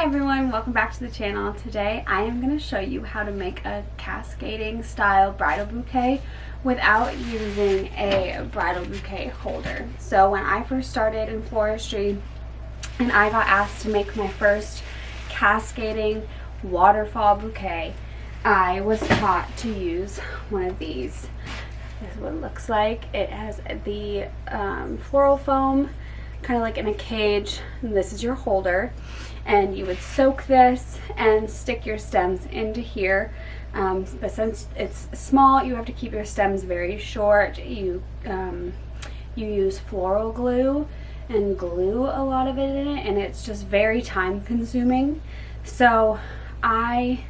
Hi everyone, welcome back to the channel. Today I am going to show you how to make a cascading style bridal bouquet without using a bridal bouquet holder. So when I first started in floristry and I got asked to make my first cascading waterfall bouquet, I was taught to use one of these. This is what it looks like. It has the floral foam kind of like in a cage, and this is your holder, and you would soak this and stick your stems into here, but since it's small you have to keep your stems very short. You use floral glue and glue a lot of it in it, and it's just very time consuming, so I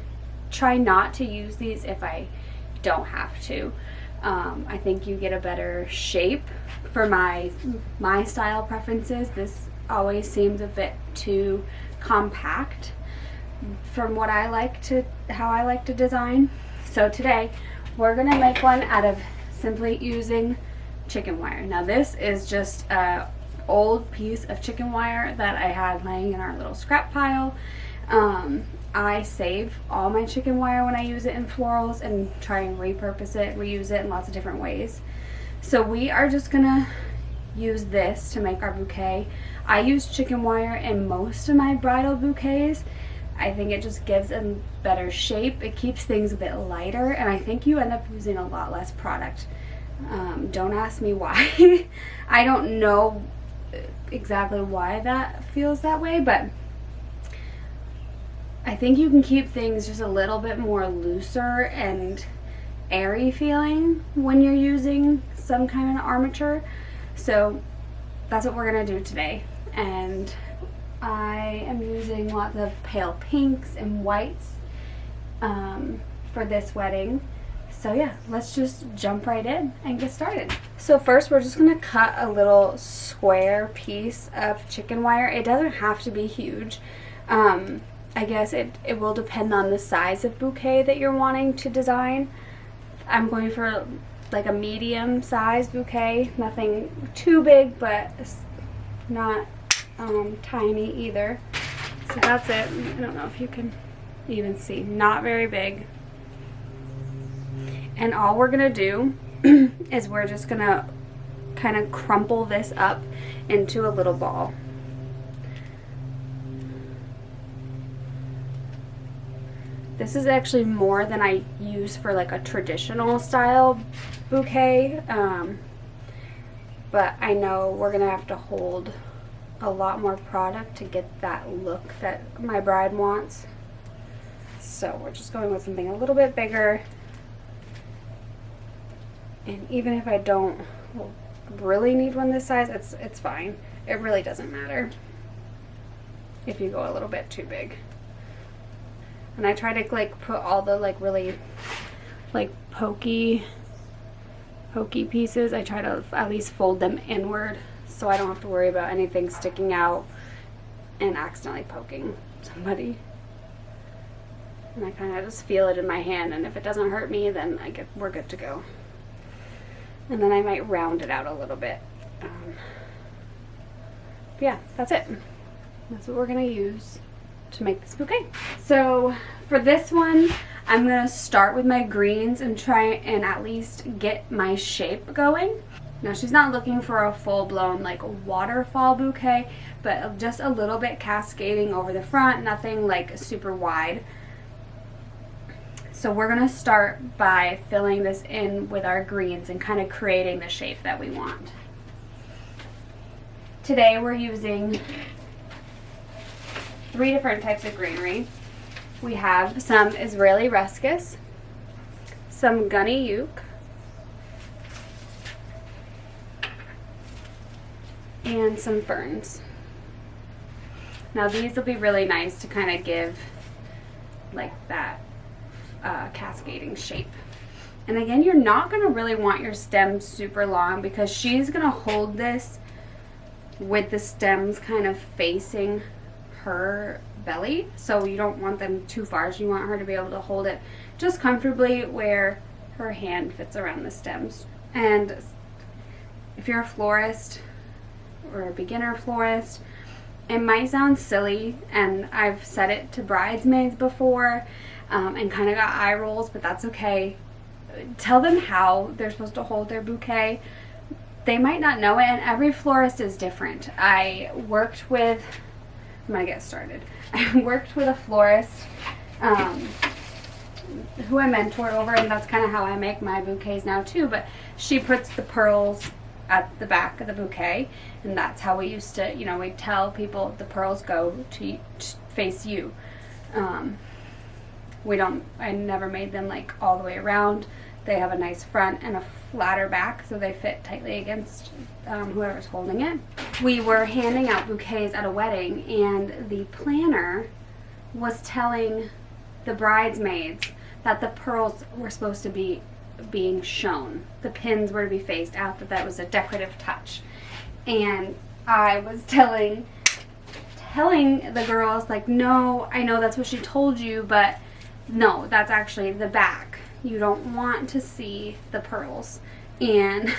try not to use these if I don't have to. I think you get a better shape for my style preferences. This always seems a bit too compact from what I like to, how I like to design. So today we're gonna make one out of simply using chicken wire. Now this is just a old piece of chicken wire that I had laying in our little scrap pile. I save all my chicken wire when I use it in florals and try and repurpose it, reuse it in lots of different ways. So we are just gonna use this to make our bouquet. I use chicken wire in most of my bridal bouquets. I think it just gives a better shape. It keeps things a bit lighter, and I think you end up using a lot less product. Don't ask me why. I don't know exactly why that feels that way, but I think you can keep things just a little bit more looser and airy feeling when you're using some kind of armature. So that's what we're gonna do today. And I am using lots of pale pinks and whites for this wedding. So yeah, let's just jump right in and get started. So first we're just gonna cut a little square piece of chicken wire. It doesn't have to be huge. I guess it will depend on the size of bouquet that you're wanting to design. I'm going for like a medium size bouquet, nothing too big but not tiny either. So that's it. I don't know if you can even see, not very big. And all we're gonna do is we're just gonna kind of crumple this up into a little ball. This is actually more than I use for like a traditional style bouquet, but I know we're gonna have to hold a lot more product to get that look that my bride wants. So we're just going with something a little bit bigger, and even if I don't really need one this size, it's fine. It really doesn't matter if you go a little bit too big. And I try to like put all the like really like pokey pieces, I try to at least fold them inward so I don't have to worry about anything sticking out and accidentally poking somebody. And I kind of just feel it in my hand, and if it doesn't hurt me, then we're good to go. And then I might round it out a little bit. Yeah, that's it. That's what we're gonna use to make this bouquet. So for this one, I'm gonna start with my greens and try and at least get my shape going. Now she's not looking for a full-blown like waterfall bouquet, but just a little bit cascading over the front, nothing like super wide. So we're gonna start by filling this in with our greens and kind of creating the shape that we want. Today we're using 3 different types of greenery. We have some Israeli ruscus, some gunny yuke, and some ferns. Now these will be really nice to kind of give like that cascading shape. And again, you're not going to really want your stems super long because she's going to hold this with the stems kind of facing her belly, so you don't want them too far. So you want her to be able to hold it just comfortably where her hand fits around the stems. And if you're a florist or a beginner florist It might sound silly, and I've said it to bridesmaids before, and kind of got eye rolls, but that's okay. Tell them how they're supposed to hold their bouquet. They might not know it, and every florist is different. I'm gonna get started. I worked with a florist who I mentored over, and that's kind of how I make my bouquets now too, but she puts the pearls at the back of the bouquet, and that's how we used to, you know, we'd tell people the pearls go to face you. I never made them like all the way around. They have a nice front and a flatter back, so they fit tightly against whoever's holding it. We were handing out bouquets at a wedding, and the planner was telling the bridesmaids that the pearls were supposed to be being shown. The pins were to be faced out, that was a decorative touch. And I was telling the girls, like, no, I know that's what she told you, but no, that's actually the back. You don't want to see the pearls. And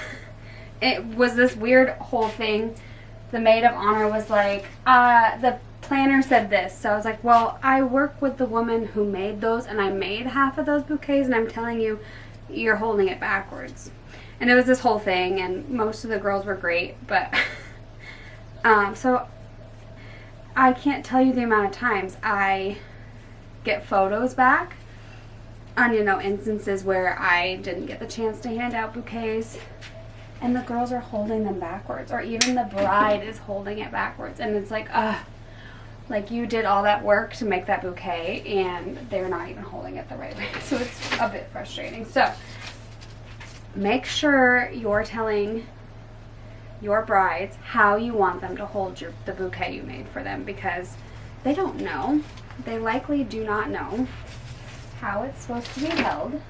it was this weird whole thing. The maid of honor was like, the planner said this. So I was like, well, I work with the woman who made those, and I made half of those bouquets, and I'm telling you, you're holding it backwards. And it was this whole thing, and most of the girls were great, but so I can't tell you the amount of times I get photos back on, you know, instances where I didn't get the chance to hand out bouquets, and the girls are holding them backwards, or even the bride is holding it backwards, and it's like, like, you did all that work to make that bouquet, and they're not even holding it the right way. So it's a bit frustrating. So make sure you're telling your brides how you want them to hold the bouquet you made for them, because they don't know. They likely do not know how it's supposed to be held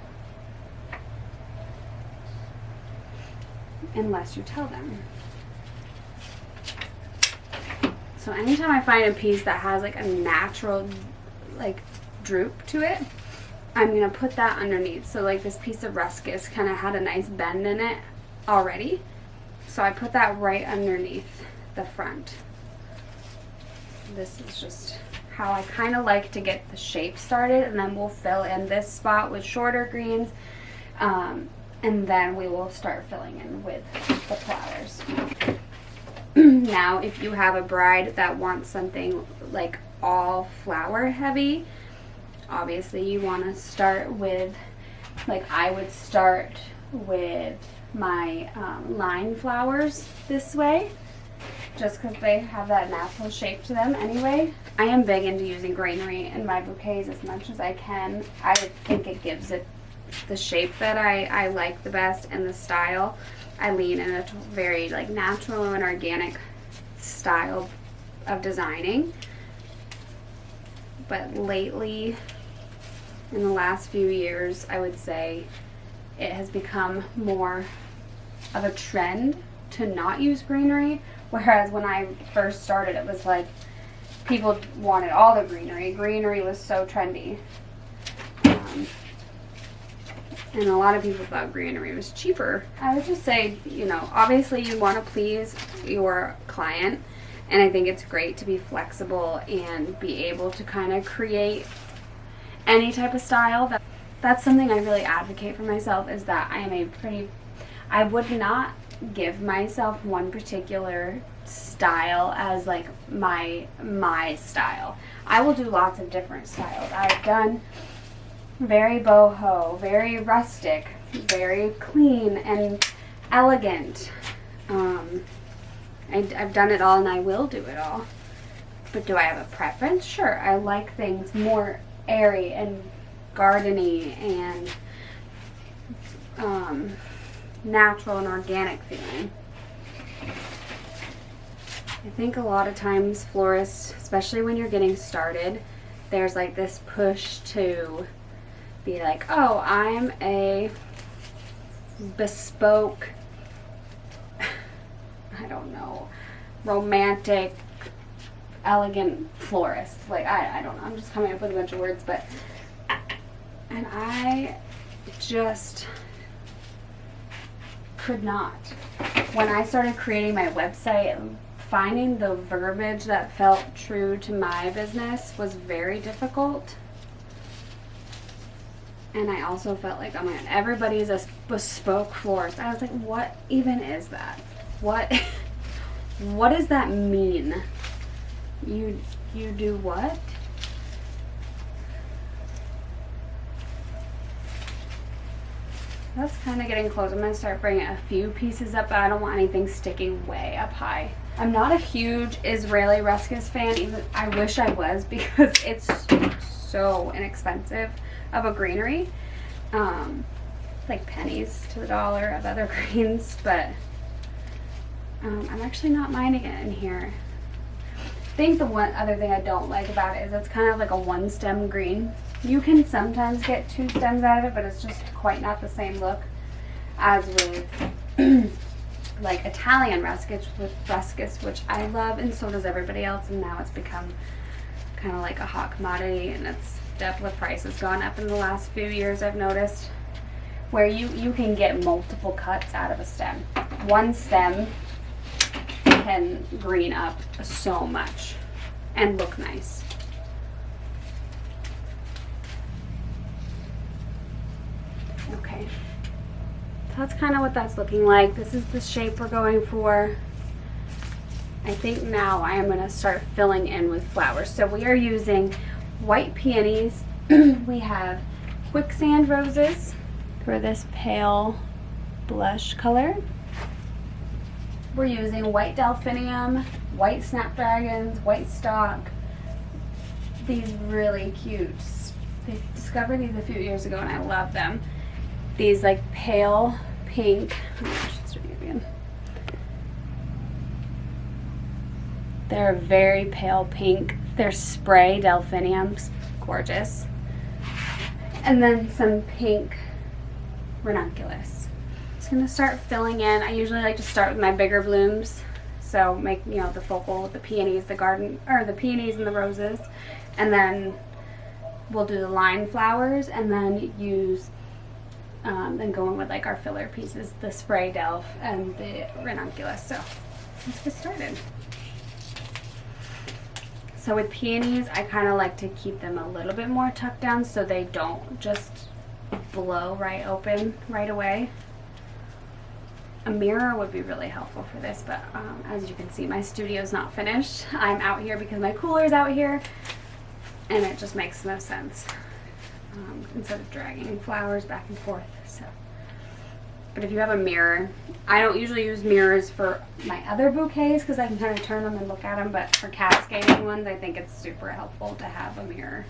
unless you tell them. So anytime I find a piece that has like a natural like droop to it, I'm going to put that underneath. So like this piece of ruscus kind of had a nice bend in it already. So I put that right underneath the front. This is just how I kind of like to get the shape started, and then we'll fill in this spot with shorter greens, and then we will start filling in with the flowers. Now, if you have a bride that wants something like all flower heavy, obviously you want to start with, like I would start with my line flowers this way, just because they have that natural shape to them anyway. I am big into using greenery in my bouquets as much as I can. I think it gives it the shape that I like the best, and the style. I lean in a very like natural and organic style of designing. But lately, in the last few years, I would say it has become more of a trend to not use greenery, whereas when I first started, it was like people wanted all the greenery. Greenery was so trendy. And a lot of people thought greenery was cheaper. I would just say, you know, obviously you want to please your client, and I think it's great to be flexible and be able to kind of create any type of style. That's something I really advocate for myself, is that I would not give myself one particular style as like my style. I will do lots of different styles. I've done very boho, very rustic, very clean and elegant. I've done it all, and I will do it all. But do I have a preference? Sure. I like things more airy and gardeny and natural and organic feeling. I think a lot of times florists, especially when you're getting started, there's like this push to be like, oh, I'm a bespoke, I don't know, romantic, elegant florist. Like, I don't know, I'm just coming up with a bunch of words, but, and I just could not. When I started creating my website finding the verbiage that felt true to my business was very difficult. And I also felt like, oh my god, everybody's a bespoke florist. I was like, what even is that? What does that mean? You do what? That's kind of getting close. I'm going to start bringing a few pieces up, but I don't want anything sticking way up high. I'm not a huge Israeli ruscus fan. Even I wish I was, because it's so inexpensive of a greenery. Like pennies to the dollar of other greens, but I'm actually not minding it in here. I think the one other thing I don't like about it is it's kind of like a one stem green. You can sometimes get 2 stems out of it, but it's just quite not the same look as with like Italian ruscus, which I love, and so does everybody else. And now it's become kind of like a hot commodity, and it's definitely, the price has gone up in the last few years, I've noticed, where you can get multiple cuts out of a stem. One stem can green up so much and look nice. Okay, so that's kind of what that's looking like. This is the shape we're going for. I think now I am going to start filling in with flowers. So we are using white peonies. We have quicksand roses for this pale blush color. We're using white delphinium, white snapdragons, white stock. These really cute. I discovered these a few years ago and I love them. These like pale pink. They're very pale pink. They're spray delphiniums, gorgeous. And then some pink ranunculus. Just gonna start filling in. I usually like to start with my bigger blooms. So make, you know, the focal, the peonies, the garden, or the peonies and the roses. And then we'll do the line flowers and then use, then go in with like our filler pieces, the spray delph and the ranunculus. So let's get started. So with peonies, I kind of like to keep them a little bit more tucked down so they don't just blow right open right away. A mirror would be really helpful for this, but as you can see, my studio's not finished. I'm out here because my cooler's out here, and it just makes no sense instead of dragging flowers back and forth. So, but if you have a mirror, I don't usually use mirrors for my other bouquets because I can kind of turn them and look at them, but for cascading ones, I think it's super helpful to have a mirror.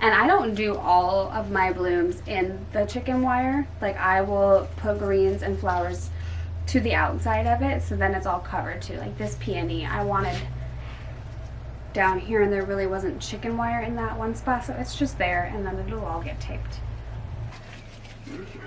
And I don't do all of my blooms in the chicken wire. Like, I will put greens and flowers to the outside of it, so then it's all covered too. Like this peony, I wanted down here, and there really wasn't chicken wire in that one spot, so it's just there, and then it'll all get taped in here.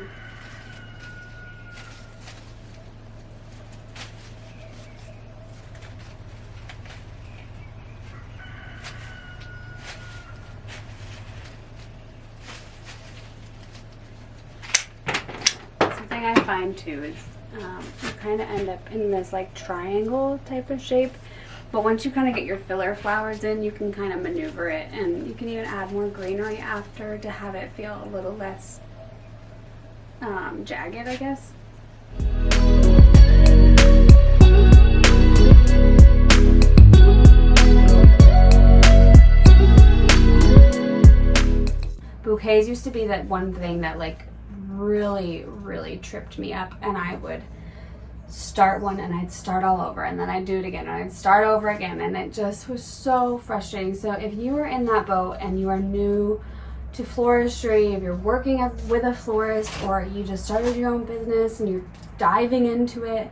Something I find too is you kind of end up in this like triangle type of shape, but once you kind of get your filler flowers in, you can kind of maneuver it, and you can even add more greenery after to have it feel a little less jagged, I guess. Bouquets used to be that one thing that like really tripped me up, and I would start one and I'd start all over, and then I'd do it again and I'd start over again, and it just was so frustrating. So if you are in that boat and you are new to floristry, if you're working with a florist, or you just started your own business and you're diving into it,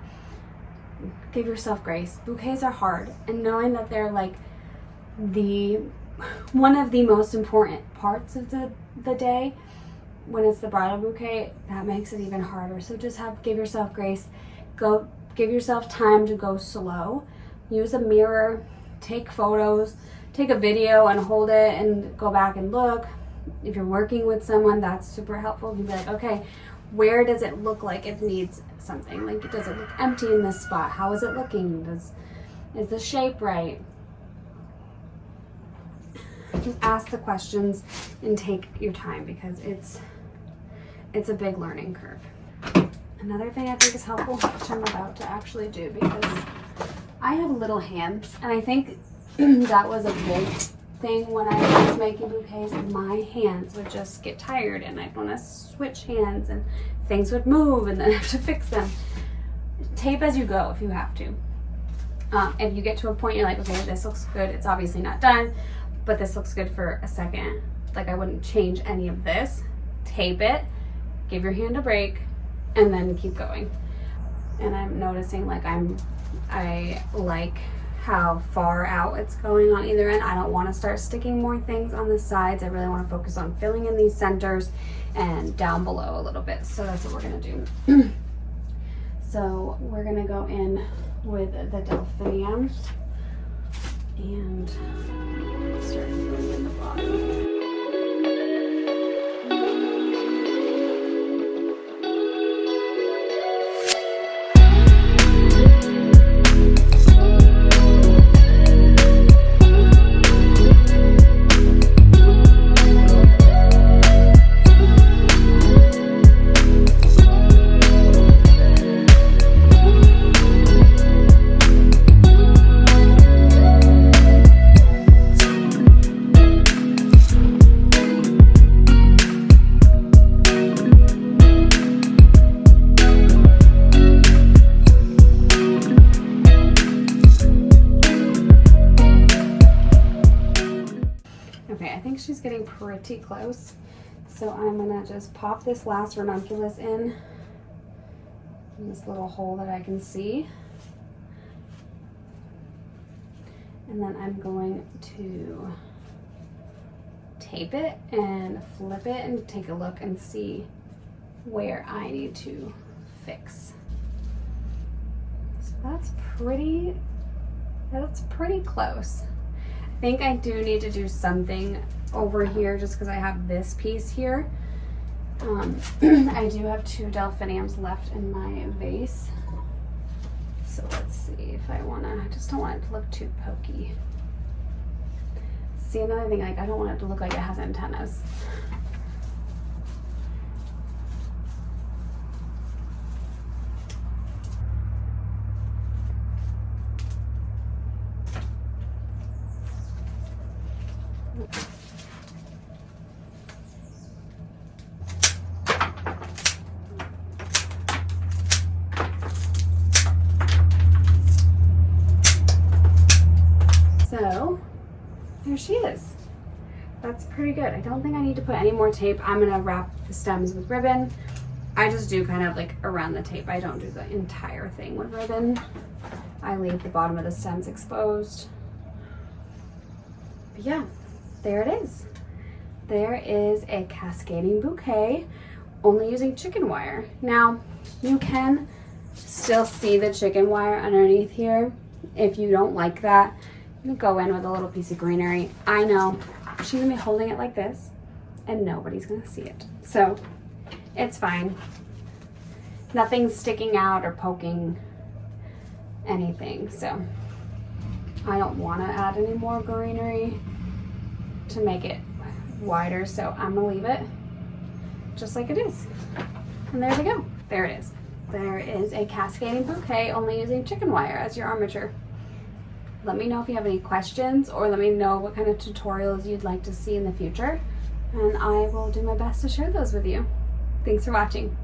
give yourself grace. Bouquets are hard, and knowing that they're like one of the most important parts of the day when it's the bridal bouquet, that makes it even harder. So just give yourself grace. Give yourself time to go slow. Use a mirror, take photos, take a video and hold it and go back and look. If you're working with someone, that's super helpful. You can be like, okay, where does it look like it needs something? Like, does it look empty in this spot? How is it looking? Is the shape right? Just ask the questions and take your time because it's a big learning curve. Another thing I think is helpful, which I'm about to actually do because I have little hands, and I think that was a big thing when I was making bouquets. My hands would just get tired and I'd want to switch hands and things would move and then I have to fix them. Tape as you go if you have to. If you get to a point you're like, okay, this looks good, it's obviously not done, but this looks good for a second, like I wouldn't change any of this, tape it, give your hand a break, and then keep going. And I'm noticing like I like how far out it's going on either end. I don't want to start sticking more things on the sides. I really want to focus on filling in these centers and down below a little bit. So that's what we're going to do. So we're going to go in with the delphinium and start filling in the bottom. Okay, I think she's getting pretty close. So I'm gonna just pop this last ranunculus in this little hole that I can see. And then I'm going to tape it and flip it and take a look and see where I need to fix. So that's pretty close. I think I do need to do something over here just because I have this piece here. I do have 2 delphiniums left in my vase. So let's see if I I just don't want it to look too pokey. See, another thing, like I don't want it to look like it has antennas. So there she is. That's pretty good. I don't think I need to put any more tape. I'm gonna wrap the stems with ribbon. I just do kind of like around the tape. I don't do the entire thing with ribbon. I leave the bottom of the stems exposed. But yeah, there it is. There is a cascading bouquet only using chicken wire. Now, you can still see the chicken wire underneath here. If you don't like that, you go in with a little piece of greenery. I know she's gonna be holding it like this and nobody's gonna see it. So it's fine. Nothing's sticking out or poking anything. So I don't wanna add any more greenery to make it wider. So I'm gonna leave it just like it is. And there we go. There it is. There is a cascading bouquet only using chicken wire as your armature. Let me know if you have any questions or let me know what kind of tutorials you'd like to see in the future, and I will do my best to share those with you. Thanks for watching.